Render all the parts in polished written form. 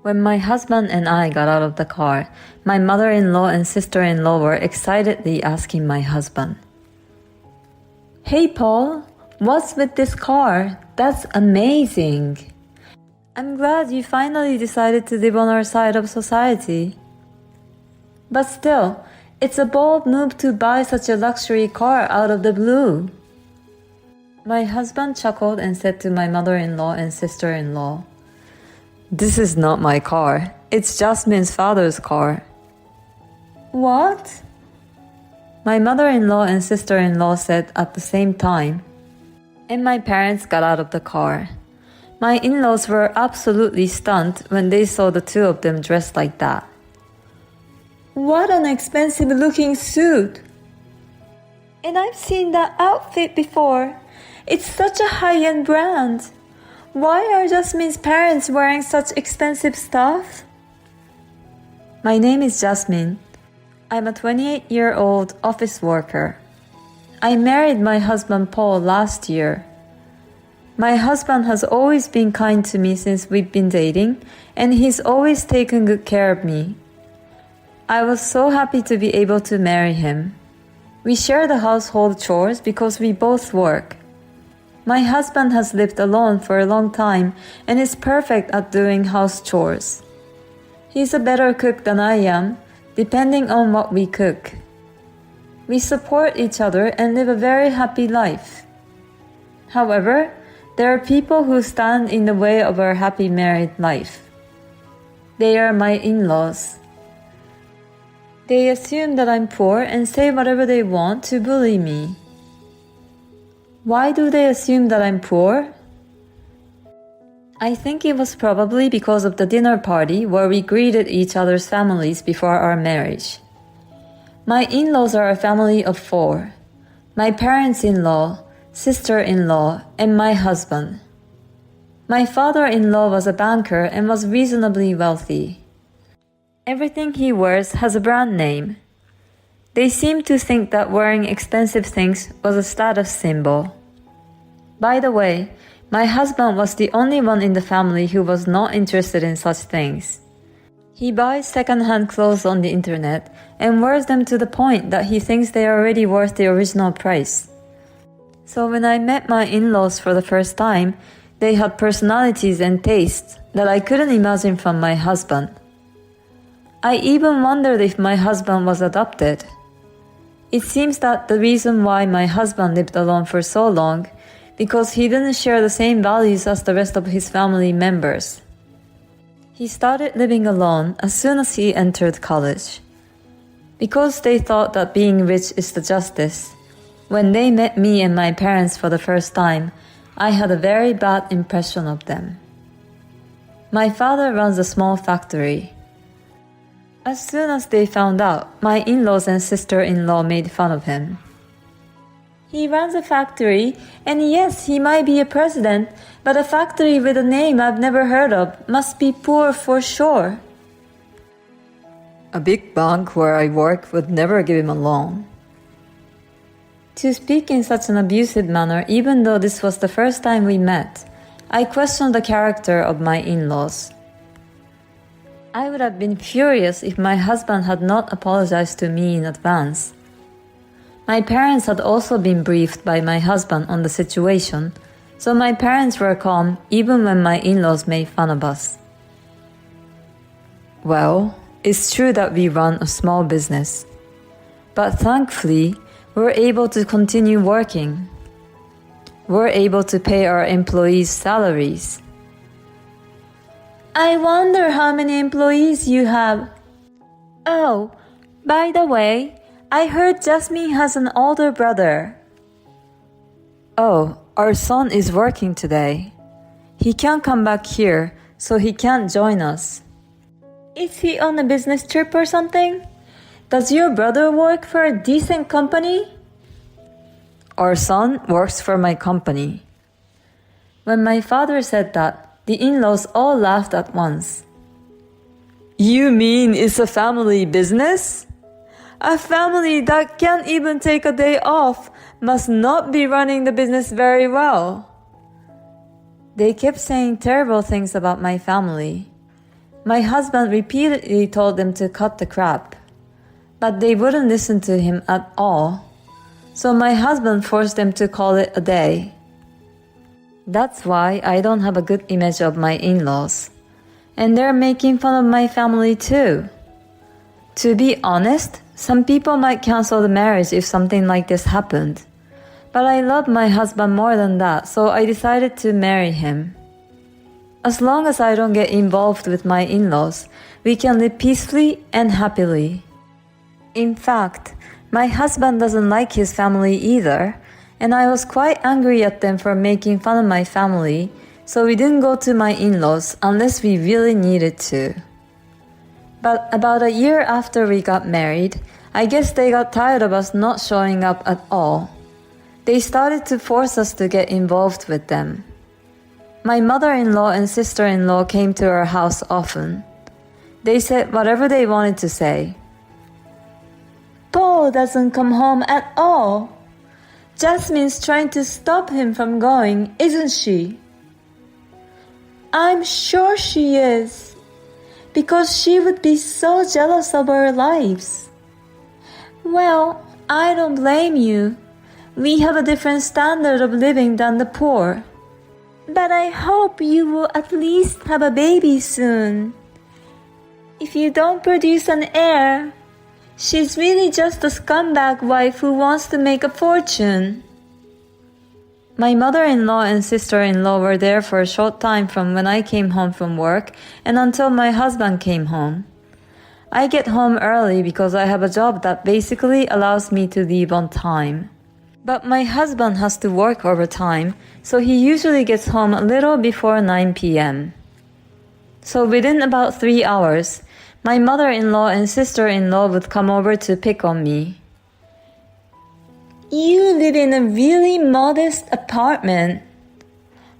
When my husband and I got out of the car, my mother-in-law and sister-in-law were excitedly asking my husband, "Hey Paul, what's with this car? That's amazing. I'm glad you finally decided to live on our side of society. But still, it's a bold move to buy such a luxury car out of the blue." My husband chuckled and said to my mother-in-law and sister-in-law, "This is not my car. It's Jasmine's father's car." "What?" my mother-in-law and sister-in-law said at the same time. And my parents got out of the car. My in-laws were absolutely stunned when they saw the two of them dressed like that. "What an expensive-looking suit! And I've seen that outfit before. It's such a high-end brand. Why are Jasmine's parents wearing such expensive stuff?" My name is Jasmine. I'm a 28-year-old office worker. I married my husband Paul last year. My husband has always been kind to me since we've been dating, and he's always taken good care of me. I was so happy to be able to marry him. We share the household chores because we both work. My husband has lived alone for a long time and is perfect at doing house chores. He's a better cook than I am, depending on what we cook. We support each other and live a very happy life. However, there are people who stand in the way of our happy married life. They are my in-laws. They assume that I'm poor and say whatever they want to bully me. Why do they assume that I'm poor? I think it was probably because of the dinner party where we greeted each other's families before our marriage. My in-laws are a family of 4. My parents-in-law, sister-in-law, and my husband. My father-in-law was a banker and was reasonably wealthy. Everything he wears has a brand name. They seemed to think that wearing expensive things was a status symbol. By the way, my husband was the only one in the family who was not interested in such things. He buys second-hand clothes on the internet and wears them to the point that he thinks they are already worth the original price. So when I met my in-laws for the first time, they had personalities and tastes that I couldn't imagine from my husband. I even wondered if my husband was adopted. It seems that the reason why my husband lived alone for so long because he didn't share the same values as the rest of his family members. He started living alone as soon as he entered college. Because they thought that being rich is the justice, when they met me and my parents for the first time, I had a very bad impression of them. My father runs a small factory. As soon as they found out, my in-laws and sister-in-law made fun of him. He runs a factory, and yes, he might be a president, but a factory with a name I've never heard of must be poor for sure. A big bank where I work would never give him a loan. To speak in such an abusive manner, even though this was the first time we met, I questioned the character of my in-laws. I would have been furious if my husband had not apologized to me in advance. My parents had also been briefed by my husband on the situation, so my parents were calm even when my in-laws made fun of us. Well, it's true that we run a small business, but thankfully, we're able to continue working. We're able to pay our employees' salaries. I wonder how many employees you have. Oh, by the way, I heard Jasmine has an older brother. Oh, our son is working today. He can't come back here, so he can't join us. Is he on a business trip or something? Does your brother work for a decent company? Our son works for my company. When my father said that, the in-laws all laughed at once. You mean it's a family business? A family that can't even take a day off must not be running the business very well. They kept saying terrible things about my family. My husband repeatedly told them to cut the crap, but they wouldn't listen to him at all. So my husband forced them to call it a day. That's why I don't have a good image of my in-laws. And they're making fun of my family too. To be honest, some people might cancel the marriage if something like this happened. But I love my husband more than that, so I decided to marry him. As long as I don't get involved with my in-laws, we can live peacefully and happily. In fact, my husband doesn't like his family either, and I was quite angry at them for making fun of my family, so we didn't go to my in-laws unless we really needed to. But about a year after we got married, I guess they got tired of us not showing up at all. They started to force us to get involved with them. My mother-in-law and sister-in-law came to our house often. They said whatever they wanted to say. Paul doesn't come home at all. Jasmine's trying to stop him from going, isn't she? I'm sure she is, because she would be so jealous of our lives. Well, I don't blame you. We have a different standard of living than the poor. But I hope you will at least have a baby soon. If you don't produce an heir, she's really just a scumbag wife who wants to make a fortune. My mother-in-law and sister-in-law were there for a short time from when I came home from work and until my husband came home. I get home early because I have a job that basically allows me to leave on time. But my husband has to work overtime, so he usually gets home a little before 9 p.m. So within about 3 hours, my mother-in-law and sister-in-law would come over to pick on me. You live in a really modest apartment.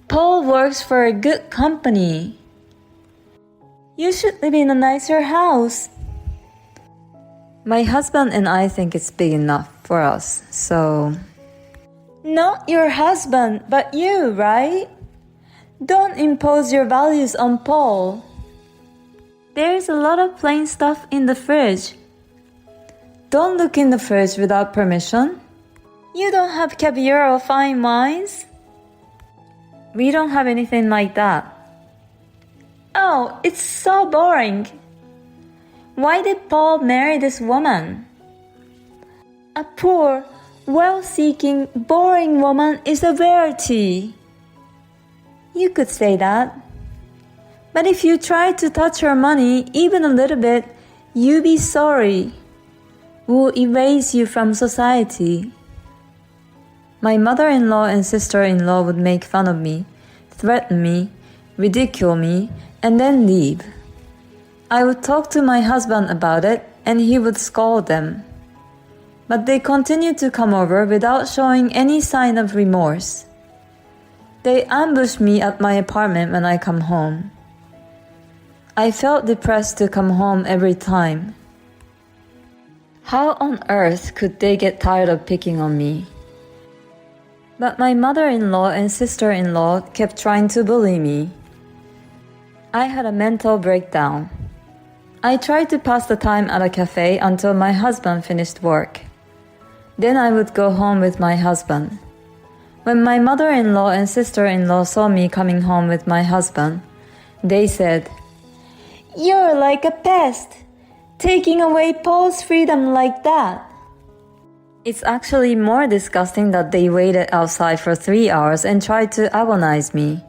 Paul works for a good company. You should live in a nicer house. My husband and I think it's big enough for us, so... Not your husband, but you, right? Don't impose your values on Paul. There's a lot of plain stuff in the fridge. Don't look in the fridge without permission. You don't have caviar or fine wines? We don't have anything like that. Oh, it's so boring. Why did Paul marry this woman? A poor, wealth-seeking, boring woman is a rarity. You could say that. But if you try to touch her money even a little bit, you'll be sorry. We'll erase you from society. My mother-in-law and sister-in-law would make fun of me, threaten me, ridicule me, and then leave. I would talk to my husband about it, and he would scold them. But they continued to come over without showing any sign of remorse. They ambushed me at my apartment when I come home. I felt depressed to come home every time. How on earth could they get tired of picking on me? But my mother-in-law and sister-in-law kept trying to bully me. I had a mental breakdown. I tried to pass the time at a cafe until my husband finished work. Then I would go home with my husband. When my mother-in-law and sister-in-law saw me coming home with my husband, they said, "You're like a pest, taking away Paul's freedom like that." It's actually more disgusting that they waited outside for 3 hours and tried to agonize me.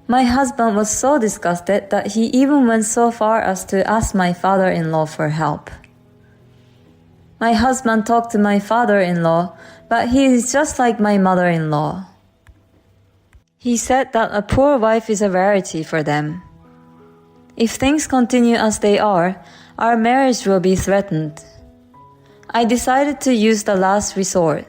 My husband was so disgusted that he even went so far as to ask my father-in-law for help. My husband talked to my father-in-law, but he is just like my mother-in-law. He said that a poor wife is a rarity for them. If things continue as they are, our marriage will be threatened. I decided to use the last resort.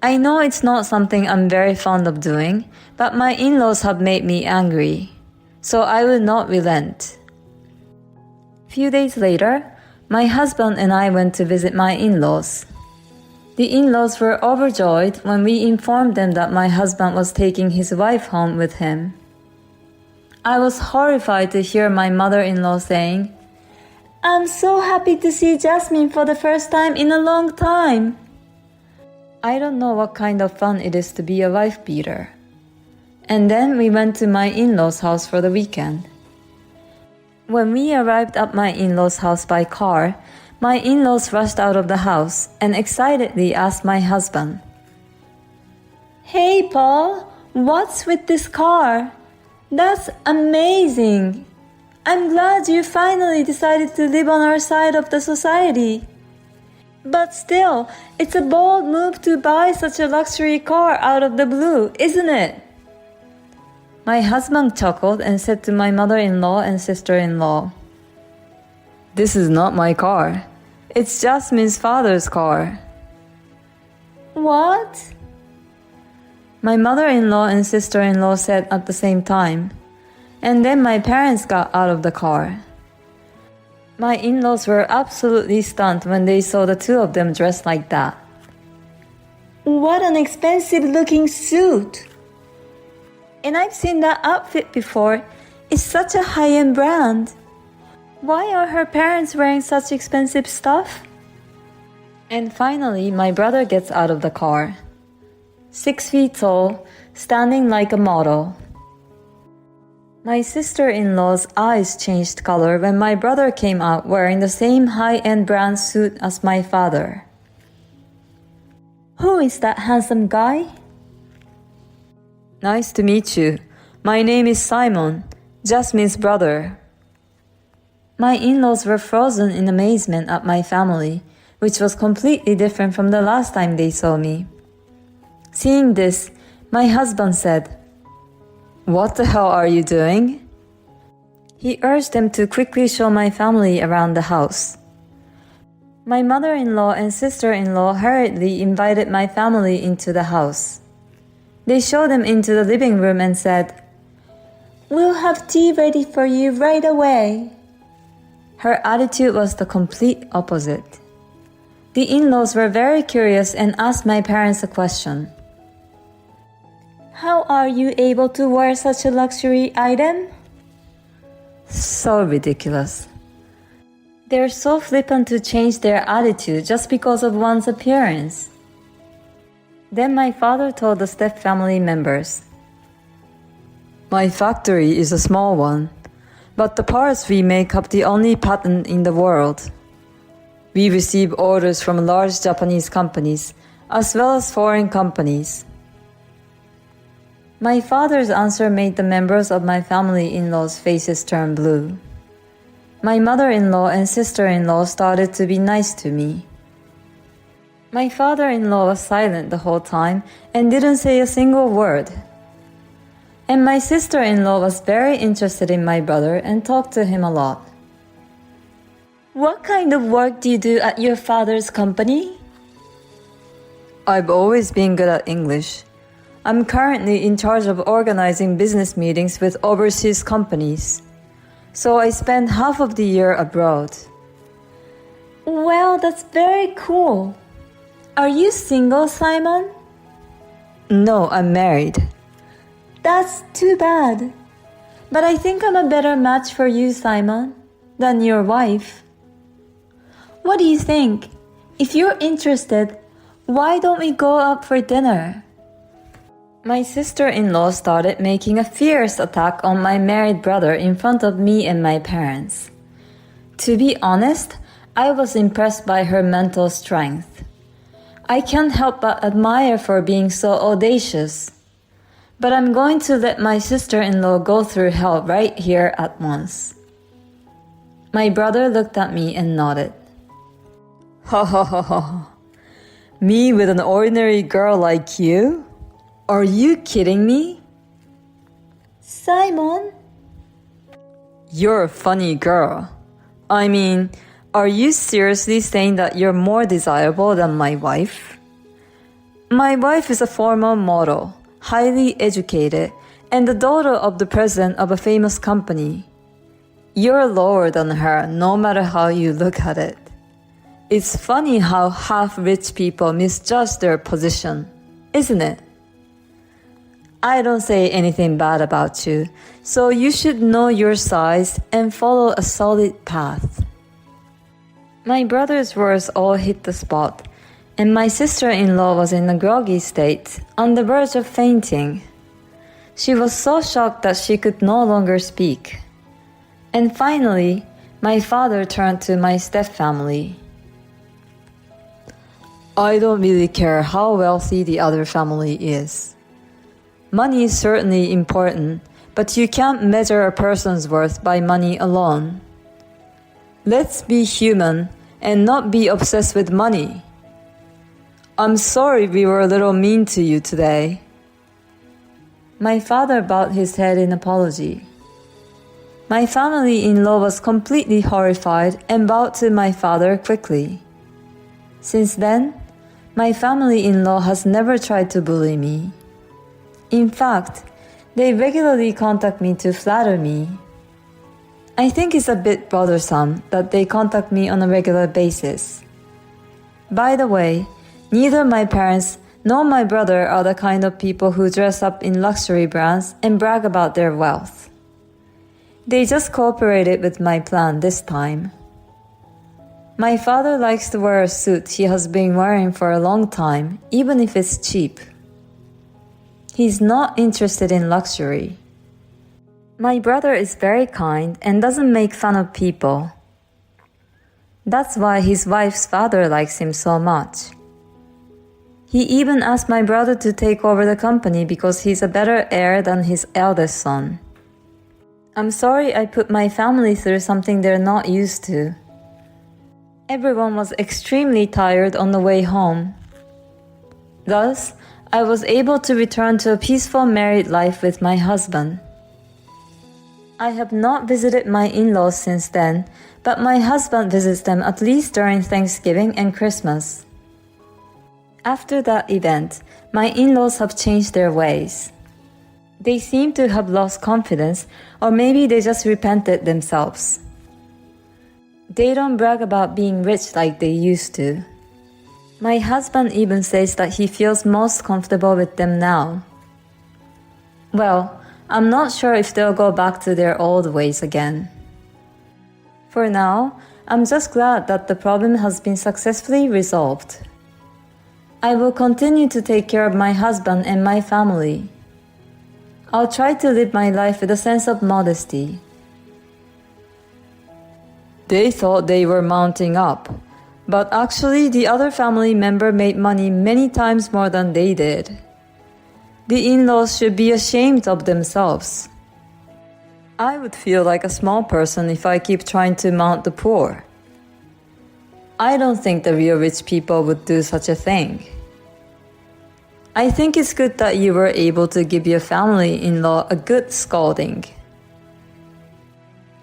I know it's not something I'm very fond of doing, but my in-laws have made me angry, so I will not relent. Few days later, my husband and I went to visit my in-laws. The in-laws were overjoyed when we informed them that my husband was taking his wife home with him. I was horrified to hear my mother-in-law saying, "I'm so happy to see Jasmine for the first time in a long time." I don't know what kind of fun it is to be a wife beater. And then we went to my in-laws' house for the weekend. When we arrived at my in-laws' house by car, my in-laws rushed out of the house and excitedly asked my husband, "Hey Paul, what's with this car? That's amazing! I'm glad you finally decided to live on our side of the society. But still, it's a bold move to buy such a luxury car out of the blue, isn't it?" My husband chuckled and said to my mother-in-law and sister-in-law, "This is not my car. It's Jasmine's father's car." "What?" My mother-in-law and sister-in-law said at the same time, and then my parents got out of the car. My in-laws were absolutely stunned when they saw the two of them dressed like that. "What an expensive-looking suit! And I've seen that outfit before. It's such a high-end brand. Why are her parents wearing such expensive stuff?" And finally, my brother gets out of the car. 6 feet tall, standing like a model. My sister-in-law's eyes changed color when my brother came out wearing the same high-end brand suit as my father. "Who is that handsome guy?" "Nice to meet you. My name is Simon, Jasmine's brother." My in-laws were frozen in amazement at my family, which was completely different from the last time they saw me. Seeing this, my husband said, "What the hell are you doing?" He urged them to quickly show my family around the house. My mother-in-law and sister-in-law hurriedly invited my family into the house. They showed them into the living room and said, "We'll have tea ready for you right away." Her attitude was the complete opposite. The in-laws were very curious and asked my parents a question. "How are you able to wear such a luxury item?" So ridiculous. They're so flippant to change their attitude just because of one's appearance. Then my father told the step family members, "My factory is a small one, but the parts we make up the only patent in the world. We receive orders from large Japanese companies as well as foreign companies." My father's answer made the members of my family-in-law's faces turn blue. My mother-in-law and sister-in-law started to be nice to me. My father-in-law was silent the whole time and didn't say a single word. And my sister-in-law was very interested in my brother and talked to him a lot. "What kind of work do you do at your father's company?" "I've always been good at English. I'm currently in charge of organizing business meetings with overseas companies. So I spend half of the year abroad." "Well, that's very cool. Are you single, Simon?" "No, I'm married." "That's too bad. But I think I'm a better match for you, Simon, than your wife. What do you think? If you're interested, why don't we go out for dinner?" My sister-in-law started making a fierce attack on my married brother in front of me and my parents. To be honest, I was impressed by her mental strength. I can't help but admire for being so audacious. But I'm going to let my sister-in-law go through hell right here at once. My brother looked at me and nodded. "Ha ha ha ha. Me with an ordinary girl like you? Are you kidding me?" "Simon?" "You're a funny girl. I mean, are you seriously saying that you're more desirable than my wife? My wife is a former model, highly educated, and the daughter of the president of a famous company. You're lower than her no matter how you look at it. It's funny how half-rich people misjudge their position, isn't it?" I don't say anything bad about you, so you should know your size and follow a solid path. My brother's words all hit the spot, and my sister-in-law was in a groggy state, on the verge of fainting. She was so shocked that she could no longer speak. And finally, my father turned to my stepfamily. I don't really care how wealthy the other family is. Money is certainly important, but you can't measure a person's worth by money alone. Let's be human and not be obsessed with money. I'm sorry we were a little mean to you today. My father bowed his head in apology. My family-in-law was completely horrified and bowed to my father quickly. Since then, my family-in-law has never tried to bully me. In fact, they regularly contact me to flatter me. I think it's a bit bothersome that they contact me on a regular basis. By the way, neither my parents nor my brother are the kind of people who dress up in luxury brands and brag about their wealth. They just cooperated with my plan this time. My father likes to wear a suit he has been wearing for a long time, even if it's cheap. He's not interested in luxury. My brother is very kind and doesn't make fun of people. That's why his wife's father likes him so much. He even asked my brother to take over the company because he's a better heir than his eldest son. I'm sorry I put my family through something they're not used to. Everyone was extremely tired on the way home. Thus, I was able to return to a peaceful married life with my husband. I have not visited my in-laws since then, but my husband visits them at least during Thanksgiving and Christmas. After that event, my in-laws have changed their ways. They seem to have lost confidence, or maybe they just repented themselves. They don't brag about being rich like they used to. My husband even says that he feels most comfortable with them now. Well, I'm not sure if they'll go back to their old ways again. For now, I'm just glad that the problem has been successfully resolved. I will continue to take care of my husband and my family. I'll try to live my life with a sense of modesty. They thought they were mounting up, but actually the other family member made money many times more than they did. The in-laws should be ashamed of themselves. I would feel like a small person if I keep trying to mount the poor. I don't think the real rich people would do such a thing. I think it's good that you were able to give your family-in-law a good scolding.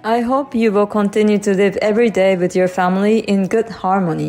I hope you will continue to live every day with your family in good harmony.